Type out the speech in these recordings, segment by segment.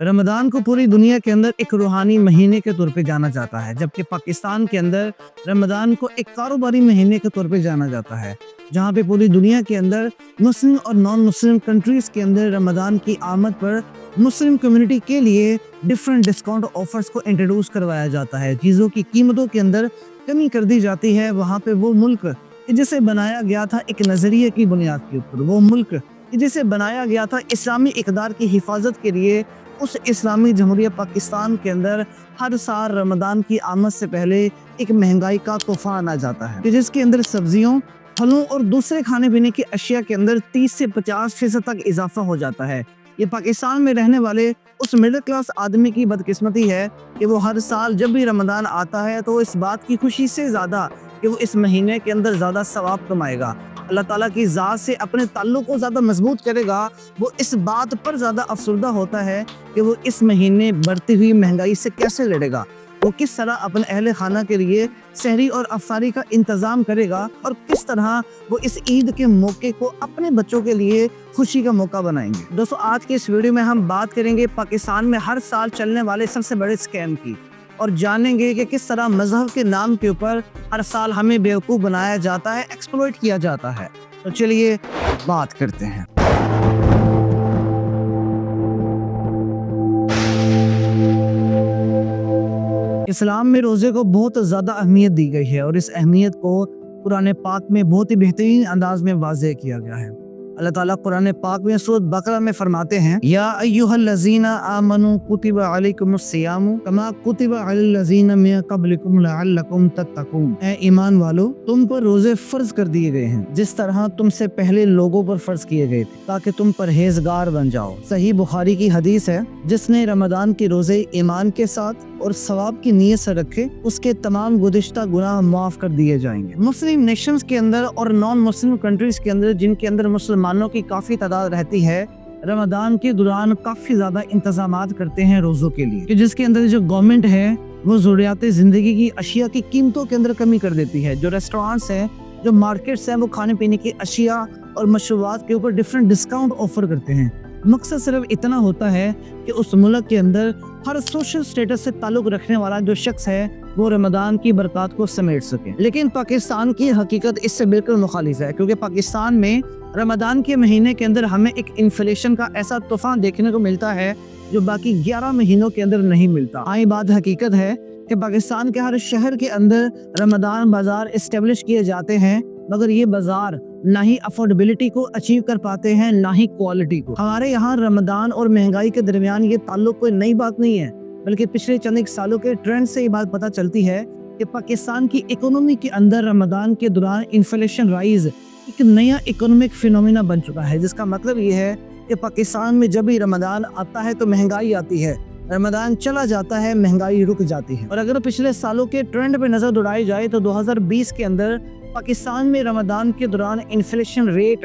रमदान को पूरी दुनिया के अंदर एक रूहानी महीने के तौर पे जाना जाता है, जबकि पाकिस्तान के अंदर रमदान को एक कारोबारी महीने के तौर पे जाना जाता है, जहाँ पे पूरी दुनिया के अंदर मुस्लिम और नॉन मुस्लिम कंट्रीज के अंदर रमदान की आमद पर मुस्लिम कम्युनिटी के लिए डिफरेंट डिस्काउंट ऑफर्स को इंट्रोड्यूस करवाया जाता है। चीज़ों की कीमतों के अंदर कमी कर दी जाती है। वहाँ पे वो मुल्क जिसे बनाया गया था एक नज़रिए की बुनियाद के ऊपर, वो मुल्क जिसे बनाया गया था इस्लामी इक़दार की हिफाजत के लिए, उस इस्लामी जमहूरिया पाकिस्तान के अंदर हर साल रमदान की आमद से पहले एक महंगाई का तूफान आ जाता है कि जिसके अंदर सब्जियों, फलों और दूसरे खाने पीने की अशिया के अंदर 30 से 50% तक इजाफा हो जाता है। ये पाकिस्तान में रहने वाले उस मिडिल क्लास आदमी की बदकिस्मती है कि वो हर साल जब भी रमदान आता है तो इस बात की खुशी से ज़्यादा कि वो इस महीने के अंदर ज़्यादा सवाब कमाएगा, अल्लाह ताला की ज़ात से अपने ताल्लुक़ को ज़्यादा मजबूत करेगा, वो इस बात पर ज़्यादा अफसरदा होता है कि वो इस महीने बढ़ती हुई महंगाई से कैसे लड़ेगा, वो किस तरह अपने अहले खाना के लिए सहरी और अफ्तारी का इंतज़ाम करेगा और किस तरह वो इस ईद के मौके को अपने बच्चों के लिए खुशी का मौका बनाएंगे। दोस्तों, आज के इस वीडियो में हम बात करेंगे पाकिस्तान में हर साल चलने वाले सबसे बड़े स्कैम की और जानेंगे कि किस तरह मजहब के नाम के ऊपर हर साल हमें बेवकूफ़ बनाया जाता है, एक्सप्लॉइट किया जाता है। तो चलिए बात करते हैं। इस्लाम में रोज़े को बहुत ज़्यादा अहमियत दी गई है और इस अहमियत को कुरान पाक में बहुत ही बेहतरीन अंदाज में वाज़ेह किया गया है। अल्लाह ताला कुरान पाक में सूरत बकरा में फरमाते हैं, या अय्युहल्लज़ीना आमनू कुतिबा अलैकुमुस्सियामु कमा कुतिबा अलल्लज़ीना मिन क़ब्लिकुम लअल्लकुम तत्तक़ून। ऐ ईमान वालो, तुम पर रोजे फर्ज कर दिए गए हैं जिस तरह तुमसे पहले लोगों पर फर्ज किए गए थे, ताकि तुम परहेजगार बन जाओ। सही बुखारी की हदीस है, जिसने रमदान के रोजे ईमान के साथ और सवाब की नीयत से रखे, उसके तमाम गुज़िश्ता गुनाह माफ कर दिए जाएंगे। मुस्लिम नेशंस के अंदर और नॉन मुस्लिम कंट्रीज के अंदर, जिनके अंदर मुसलमानों की काफी तादाद रहती है, रमदान के दौरान काफी ज्यादा इंतजामात करते हैं रोजों के लिए, कि जिसके अंदर जो गवर्नमेंट है वो ज़रूरियात जिंदगी की अशिया की कीमतों के अंदर कमी कर देती है। जो रेस्टोरेंट्स हैं, जो मार्केट्स हैं, वो खाने पीने की अशिया और मशरूबात के ऊपर डिफरेंट डिस्काउंट ऑफर करते हैं। मकसद सिर्फ इतना होता है कि उस मुल्क के अंदर हर सोशल स्टेटस से ताल्लुक रखने वाला जो शख्स है वो रमदान की बरकत को समेट सके। लेकिन पाकिस्तान की हकीकत इससे बिल्कुल मुखालिफ है, क्योंकि पाकिस्तान में रमदान के महीने के अंदर हमें एक इन्फ्लेशन का ऐसा तूफान देखने को मिलता है जो बाकी 11 महीनों के अंदर नहीं मिलता। आई बात हकीकत है कि पाकिस्तान के हर शहर के अंदर रमदान बाजार इस्टेब्लिश किए जाते हैं, मगर ये बाजार ना ही अफोर्डेबिलिटी को अचीव कर पाते हैं, ना ही क्वालिटी को। हमारे यहाँ रमदान और महंगाई के दरमियान ये ताल्लुक कोई नई बात नहीं है, बल्कि पिछले चंद एक सालों के ट्रेंड से ये बात पता चलती है कि पाकिस्तान की इकोनॉमी के अंदर रमदान के दौरान इन्फ्लेशन राइज एक नया इकोनॉमिक फिनोमिना बन चुका है। जिसका मतलब ये है कि पाकिस्तान में जब भी रमदान आता है तो महंगाई आती है, रमदान चला जाता है महंगाई रुक जाती है। और अगर पिछले सालों के ट्रेंड पे नजर दौड़ाई जाए तो 2020 के अंदर पाकिस्तान में रमदान के दौरान इन्फ्लेशन रेट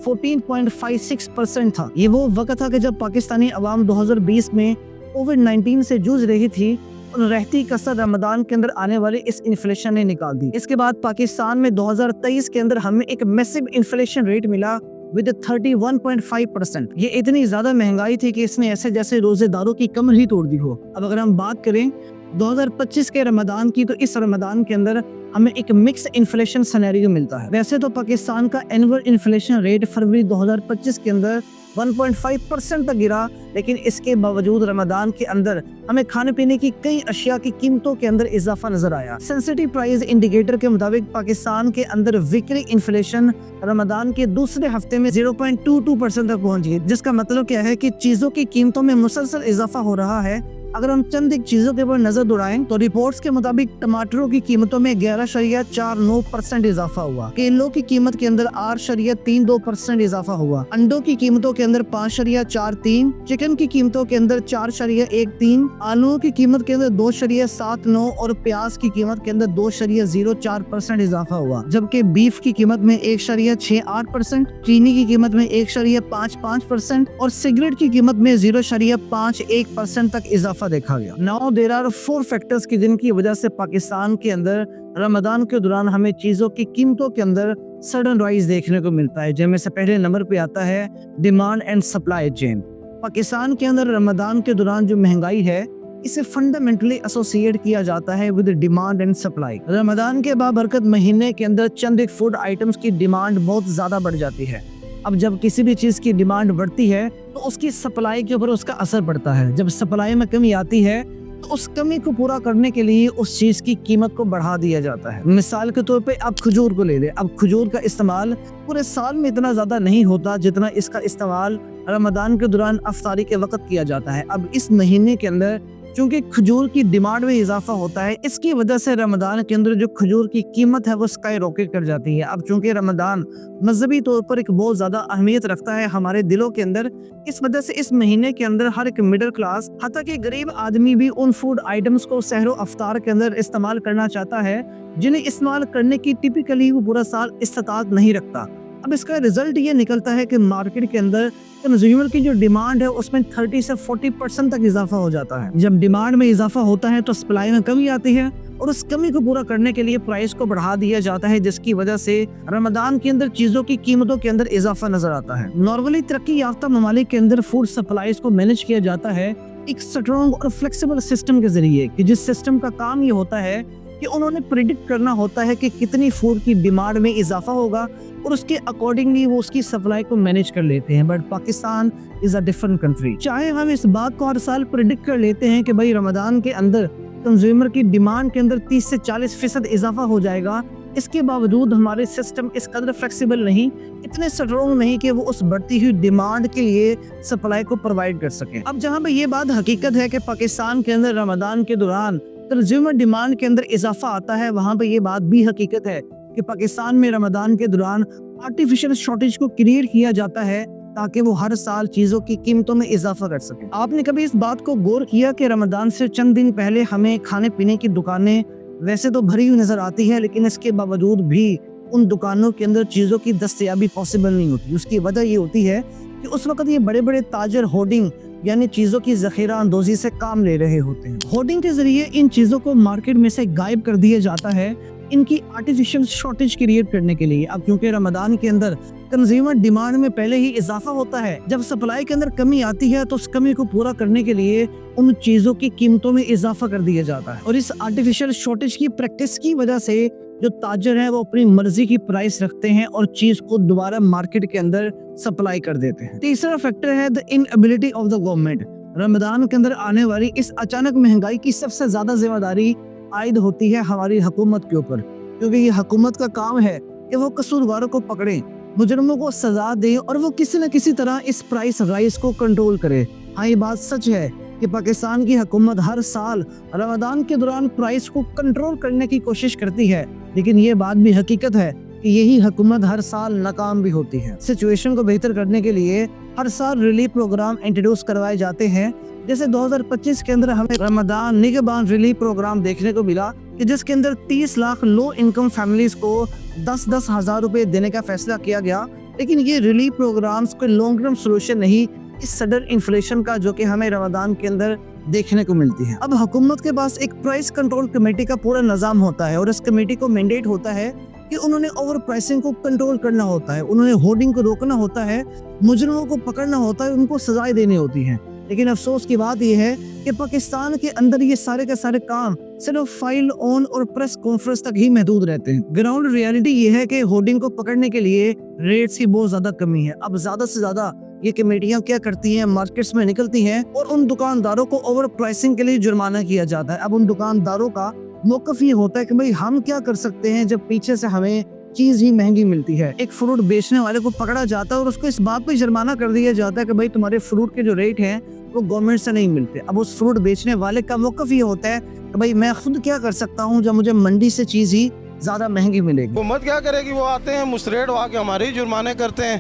14.56% था। ये वो वक्त था कि जब पाकिस्तानी अवाम 2020 में कोविड-19 से जूझ रही थी और रहती कसर रमदान के अंदर आने वाले इस इन्फ्लेशन ने निकाल दी। इसके बाद पाकिस्तान में 2023 के अंदर हमें एक मैसिव इन्फ्लेशन रेट मिला विद 31.5%। ये इतनी ज्यादा महंगाई थी कि इसने ऐसे जैसे रोजेदारों की कमर ही तोड़ दी हो। अब अगर हम बात करें 2025 के रमदान की, तो इस रमदान के अंदर हमें एक मिक्स इन्फ्लेशन सिनेरियो मिलता है। वैसे तो पाकिस्तान का एनुअल इन्फ्लेशन रेट फरवरी 2025 के अंदर 1.5% तक गिरा, लेकिन इसके बावजूद रमदान के अंदर हमें खाने पीने की कई अशिया की कीमतों के अंदर इजाफा नजर आया। सेंसिटिव प्राइस इंडिकेटर के मुताबिक पाकिस्तान के अंदर वीकली इन्फ्लेशन रमदान के दूसरे हफ्ते में 0.22% तक पहुंच गई, जिसका मतलब क्या है कि चीजों की कीमतों में मुसलसल इजाफा हो रहा है। अगर हम चंद एक चीजों के ऊपर नजर दौड़ाएं तो रिपोर्ट्स के मुताबिक टमाटरों की कीमतों में 11.49% इजाफा हुआ, केलों की कीमत के अंदर 8.32% इजाफा हुआ, अंडों की कीमतों के अंदर 5.43, चिकन की कीमतों के अंदर 4.13, आलूओं की कीमत के अंदर 2.79 और प्याज की कीमत के अंदर 2.04% इजाफा हुआ, जबकि बीफ की कीमत में 1.68%, चीनी की कीमत में 1.55% और सिगरेट की कीमत में 0.51% तक इजाफा देखा गया। नाउ देयर आर 4 फैक्टर्स की जिनकी वजह से पाकिस्तान के अंदर रमदान के दौरान हमें चीजों की कीमतों के अंदर सडन राइज देखने को मिलता है, जिनमें से पहले नंबर पे आता है demand and supply chain. Pakistan کے اندر رمضان کے دوران جو مہنگائی ہے اسے فنڈامنٹلی ایسوسیٹ کیا جاتا ہے ود ڈیمانڈ اینڈ سپلائی۔ رمضان کے بابرکت مہینے کے اندر چند ایک فوڈ آئٹمز کی ڈیمانڈ بہت زیادہ بڑھ جاتی ہے۔ اب جب کسی بھی چیز کی ڈیمانڈ بڑھتی ہے تو اس کی سپلائی کے اوپر اس کا اثر پڑتا ہے۔ جب سپلائی میں کمی آتی ہے تو اس کمی کو پورا کرنے کے لیے اس چیز کی قیمت کو بڑھا دیا جاتا ہے۔ مثال کے طور پہ آپ کھجور کو لے لیں۔ اب کھجور کا استعمال پورے سال میں اتنا زیادہ نہیں ہوتا جتنا اس کا استعمال رمضان کے دوران افطاری کے وقت کیا جاتا ہے۔ اب اس مہینے کے اندر چونکہ کھجور کی ڈیمانڈ میں اضافہ ہوتا ہے، اس کی وجہ سے رمضان کے اندر جو کھجور کی قیمت ہے وہ اسکائی راکٹ کر جاتی ہے۔ اب چونکہ رمضان مذہبی طور پر ایک بہت زیادہ اہمیت رکھتا ہے ہمارے دلوں کے اندر، اس وجہ سے اس مہینے کے اندر ہر ایک مڈل کلاس حتیٰ کہ غریب آدمی بھی ان فوڈ آئٹمز کو سحر و افطار کے اندر استعمال کرنا چاہتا ہے جنہیں استعمال کرنے کی ٹپیکلی وہ پورا سال استطاعت نہیں رکھتا۔ اب اس کا رزلٹ یہ نکلتا ہے کہ مارکیٹ کے اندر کنزیومر کی جو ڈیمانڈ ہے اس میں 30 سے 40% تک اضافہ ہو جاتا ہے۔ جب ڈیمانڈ میں اضافہ ہوتا ہے تو سپلائی میں کمی آتی ہے اور اس کمی کو پورا کرنے کے لیے پرائس کو بڑھا دیا جاتا ہے، جس کی وجہ سے رمضان کے اندر چیزوں کی قیمتوں کے اندر اضافہ نظر آتا ہے۔ نارملی ترقی یافتہ ممالک کے اندر فوڈ سپلائیز کو مینج کیا جاتا ہے ایک سٹرونگ اور فلیکسیبل سسٹم کے ذریعے، کہ جس سسٹم کا کام یہ ہوتا ہے کہ انہوں نے پریڈکٹ کرنا ہوتا ہے کہ کتنی فوڈ کی ڈیمانڈ میں اضافہ ہوگا اور اس کے اکارڈنگلی وہ اس کی سپلائی کو مینج کر لیتے ہیں۔ But Pakistan is a different country. چاہے ہم اس بات کو ہر سال پریڈکٹ کر لیتے ہیں کہ بھائی رمضان کے اندر کنزیومر کی ڈیمانڈ کے اندر 30 سے 40% اضافہ ہو جائے گا، اس کے باوجود ہمارے سسٹم اس قدر فلیکسیبل نہیں، اتنے سٹرونگ نہیں کہ وہ اس بڑھتی ہوئی ڈیمانڈ کے لیے سپلائی کو پرووائڈ کر سکیں۔ اب جہاں پہ یہ بات حقیقت ہے کہ پاکستان کے اندر رمضان کے دوران کنزیومر ڈیمانڈ کے اندر اضافہ آتا ہے، وہاں پہ یہ بات بھی حقیقت ہے کہ پاکستان میں رمضان کے دوران آرٹیفیشل شارٹیج کو کریٹ کیا جاتا ہے تاکہ وہ ہر سال چیزوں کی قیمتوں میں اضافہ کر سکے۔ آپ نے کبھی اس بات کو غور کیا کہ رمضان سے چند دن پہلے ہمیں کھانے پینے کی دکانیں ویسے تو بھری ہوئی نظر آتی ہے، لیکن اس کے باوجود بھی ان دکانوں کے اندر چیزوں کی دستیابی پاسبل نہیں ہوتی؟ اس کی وجہ یہ ہوتی ہے کہ اس وقت یہ بڑے بڑے تاجر ہورڈنگ یعنی چیزوں کی ذخیرہ اندوزی سے کام لے رہے ہوتے ہیں۔ ہورڈنگ کے ذریعے ان چیزوں کو مارکیٹ میں سے غائب کر دیا جاتا ہے ان کی آرٹیفیشل شارٹیج کریٹ کرنے کے لیے۔ اب کیونکہ رمضان کے اندر کنزیومر ڈیمانڈ میں پہلے ہی اضافہ ہوتا ہے، جب سپلائی کے اندر کمی آتی ہے تو اس کمی کو پورا کرنے کے لیے ان چیزوں کی قیمتوں میں اضافہ کر دیا جاتا ہے، اور اس آرٹیفیشل شارٹیج کی پریکٹس کی وجہ سے جو تاجر ہیں وہ اپنی مرضی کی پرائس رکھتے ہیں اور چیز کو دوبارہ مارکیٹ کے اندر سپلائی کر دیتے ہیں۔ تیسرا فیکٹر ہے the inability of the government۔ رمضان کے اندر آنے والی اس اچانک مہنگائی کی سب سے زیادہ ذمہ داری عائد ہوتی ہے ہماری حکومت کے اوپر، کیونکہ یہ حکومت کا کام ہے کہ وہ قصورواروں کو پکڑیں، مجرموں کو سزا دیں اور وہ کسی نہ کسی طرح اس پرائس رائز کو کنٹرول کرے۔ ہاں یہ بات سچ ہے کہ پاکستان کی حکومت ہر سال رمضان کے دوران پرائس کو کنٹرول کرنے کی کوشش کرتی ہے، لیکن یہ بات بھی حقیقت ہے کہ یہی حکومت ہر سال ناکام بھی ہوتی ہے۔ سچویشن کو بہتر کرنے کے لیے ہر سال ریلیف پروگرام انٹروڈیوس کروائے جاتے ہیں، جیسے 2025 کے اندر ہمیں رمضان نگہبان ریلیف پروگرام دیکھنے کو ملا کہ جس کے اندر 30 لاکھ لو انکم فیملیز کو 10-10 ہزار روپے دینے کا فیصلہ کیا گیا، لیکن یہ ریلیف پروگرامز کوئی لانگ ٹرم سولوشن نہیں اس سڈن انفلیشن کا جو کہ ہمیں رمضان کے اندر دیکھنے کو ملتی ہے۔ اب حکومت کے پاس ایک پرائس کنٹرول کمیٹی کا پورا نظام ہوتا ہے اور اس کمیٹی کو مینڈیٹ ہوتا ہے کہ انہوں نے اوور پرائسنگ کو کنٹرول کرنا ہوتا ہے، انہوں نے ہورڈنگ کو روکنا ہوتا ہے، مجرموں کو پکڑنا ہوتا ہے، ان کو سزائیں دینی ہوتی ہیں۔ لیکن افسوس کی بات یہ ہے کہ پاکستان کے اندر یہ سارے کے سارے کام صرف فائل آن اور پریس کانفرنس تک ہی محدود رہتے ہیں۔ گراؤنڈ ریالٹی یہ ہے کہ ہورڈنگ کو پکڑنے کے لیے ریٹس کی بہت زیادہ کمی ہے۔ اب زیادہ سے زیادہ یہ کمیٹیاں کیا کرتی ہیں، مارکیٹس میں نکلتی ہیں اور ان دکانداروں کو اوور پرائسنگ کے لیے جرمانہ کیا جاتا ہے۔ اب ان دکانداروں کا موقف یہ ہوتا ہے کہ بھئی ہم کیا کر سکتے ہیں جب پیچھے سے ہمیں چیز ہی مہنگی ملتی ہے۔ ایک فروٹ بیچنے والے کو پکڑا جاتا ہے اور اس کو اس بات پہ جرمانہ کر دیا جاتا ہے کہ بھئی تمہارے فروٹ کے جو ریٹ ہیں وہ گورنمنٹ سے نہیں ملتے۔ اب اس فروٹ بیچنے والے کا موقف یہ ہوتا ہے کہ بھئی میں خود کیا کر سکتا ہوں جب مجھے منڈی سے چیز ہی زیادہ مہنگی ملے گی۔ حکومت کیا کرے گی، وہ آتے ہیں مستریٹ ہوا کے ہمارے ہی جرمانے کرتے ہیں،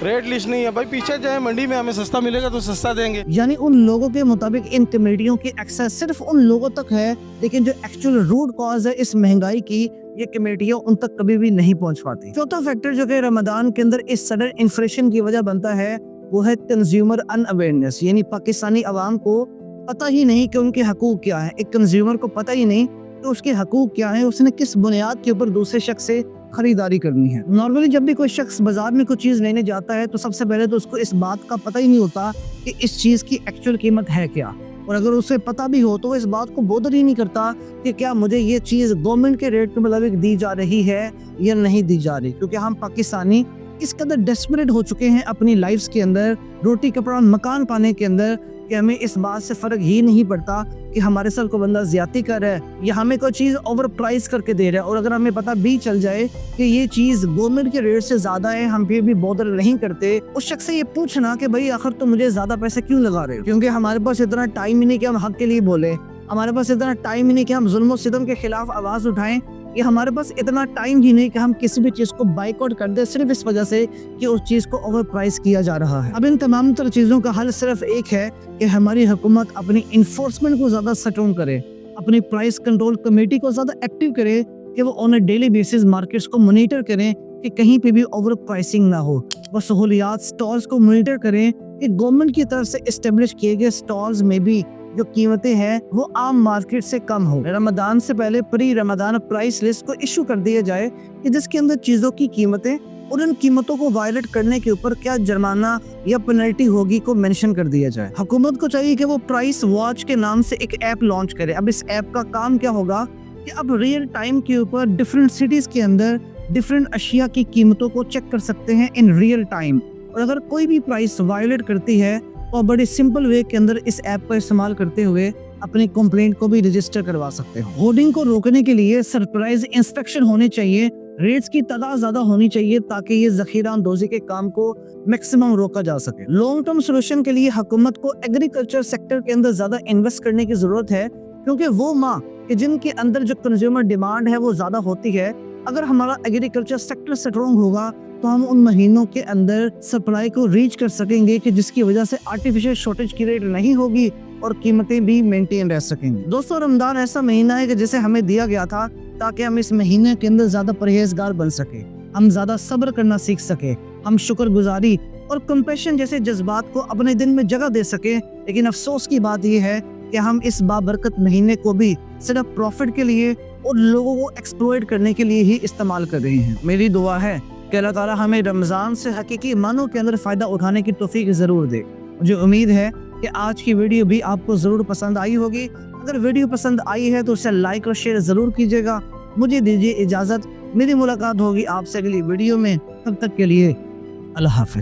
ریٹ لسٹ نہیں ہے، بھائی پیچھے جائیں منڈی میں ہمیں سستا ملے گا تو سستا دیں گے۔ یعنی ان لوگوں کے مطابق ان کمیٹیوں کی ایکسس صرف ان لوگوں تک ہے، لیکن جو ایکچوئل روٹ کاز ہے اس مہنگائی کی یہ کمیٹیاں ان تک کبھی بھی نہیں پہنچ پاتی۔ چوتھا فیکٹر جو کہ رمضان کے اندر اس سڈن انفلیشن کی وجہ بنتا ہے وہ ہے کنزیومر ان اویئرنیس، یعنی پاکستانی عوام کو پتہ ہی نہیں کہ ان کے حقوق کیا ہیں۔ ایک کنزیومر کو پتہ ہی نہیں کہ اس کے حقوق کیا ہیں، اس نے کس بنیاد کے اوپر دوسرے شخص سے खरीदारी करनी है। नॉर्मली जब भी कोई शख्स बाजार में कोई चीज़ लेने जाता है तो सबसे पहले तो उसको इस बात का पता ही नहीं होता कि इस चीज़ की एक्चुअल कीमत है क्या, और अगर उसे पता भी हो तो वो इस बात को बोदर ही नहीं करता कि क्या मुझे ये चीज़ गवर्नमेंट के रेट के मुताबिक दी जा रही है या नहीं दी जा रही। क्योंकि हम पाकिस्तानी इस कदर डेस्परेट हो चुके हैं अपनी लाइफ्स के अंदर, रोटी कपड़ा मकान पाने के अंदर, कि हमें इस बात से फ़र्क ही नहीं पड़ता कि हमारे साथ कोई बंदा ज़्यादती कर रहा है या हमें कोई चीज़ ओवर प्राइस करके दे रहा है। और अगर हमें पता भी चल जाए कि ये चीज़ गवर्नमेंट के रेट से ज़्यादा है, हम फिर भी बॉदर नहीं करते उस शख्स से ये पूछना कि भाई आखिर तो मुझे ज़्यादा पैसे क्यों लगा रहे हो। क्योंकि हमारे पास इतना टाइम ही नहीं कि हम हक के लिए बोले, हमारे पास इतना टाइम ही नहीं कि हम जुल्म और सितम के खिलाफ आवाज़ उठाएं, या हमारे पास इतना टाइम ही नहीं कि हम किसी भी चीज़ को बाइकआउट कर दें सिर्फ इस वजह से कि उस चीज़ को ओवर प्राइस किया जा रहा है। अब इन तमाम तरह चीज़ों का हल सिर्फ एक है कि हमारी हुकूमत अपनी इन्फोर्समेंट को ज़्यादा स्ट्रॉन्ग करे, अपनी प्राइस कंट्रोल कमेटी को ज़्यादा एक्टिव करे कि वो on a daily basis markets को मॉनिटर करें कि कहीं पे भी ओवर प्राइसिंग ना हो। वो सहूलियात स्टॉल्स को मॉनिटर करें कि गवर्नमेंट की तरफ से इस्टेब्लिश किए गए स्टॉल्स में भी जो कीमतें हैं वो आम मार्केट से कम हो। रमदान से पहले प्री रमदान प्राइस लिस्ट को इशू कर दिया जाए कि जिसके अंदर चीज़ों की कीमतें और उन कीमतों को वायलेट करने के ऊपर क्या जुर्माना या पेनल्टी होगी को मेंशन कर दिया जाए। हुकूमत को चाहिए कि वो प्राइस वॉच के नाम से एक ऐप लॉन्च करे। अब इस ऐप का काम क्या होगा कि अब रियल टाइम के ऊपर डिफरेंट सिटीज़ के अंदर डिफरेंट अशिया की कीमतों को चेक कर सकते हैं इन रियल टाइम, और अगर कोई भी प्राइस वायलेट करती है और बड़ी सिंपल वे के अंदर इस ऐप का इस्तेमाल करते हुए अपनी कंप्लेंट को भी रजिस्टर करवा सकते हो। होर्डिंग को रोकने के लिए सरप्राइज इंस्पेक्शन होने चाहिए, रेट्स की तादाद ज़्यादा होनी चाहिए ताकि ये ज़ख़ीरा अंदोज़ी के काम को मैक्सिमम रोका जा सके। लॉन्ग टर्म सोल्यूशन के लिए हुकूमत को एग्रीकल्चर सेक्टर के अंदर ज़्यादा इन्वेस्ट करने की ज़रूरत है, क्योंकि वो माह कि जिनके अंदर जो कंज्यूमर डिमांड है वो ज़्यादा होती है। अगर हमारा एग्रीकल्चर सेक्टर स्ट्रॉन्ग होगा तो हम उन महीनों के अंदर सप्लाई को रीच कर सकेंगे कि जिसकी वजह से आर्टिफिशियल शॉर्टेज की रेट नहीं होगी और कीमतें भी मेंटेन रह सकेंगी। दोस्तों, रमज़ान ऐसा महीना है कि जिसे हमें दिया गया था ताकि हम इस महीने के अंदर ज़्यादा परहेजगार बन सके, हम ज़्यादा सब्र करना सीख सके, हम शुक्रगुजारी और कंपैशन जैसे जज्बात को अपने दिन में जगह दे सके। लेकिन अफसोस की बात यह है कि हम इस बाबरकत महीने को भी सिर्फ प्रॉफिट के लिए और लोगों को एक्सप्लॉइट करने के लिए ही इस्तेमाल कर रहे हैं। मेरी दुआ है कि अल्लाह ताला हमें रमज़ान से हकीकी मानों के अंदर फ़ायदा उठाने की तौफीक ज़रूर दे। मुझे उम्मीद है कि आज की वीडियो भी आपको ज़रूर पसंद आई होगी। अगर वीडियो पसंद आई है तो उसे लाइक और शेयर ज़रूर कीजिएगा। मुझे दीजिए इजाज़त, मेरी मुलाकात होगी आपसे अगली वीडियो में। तब तक के लिए अल्लाह हाफ़िज़।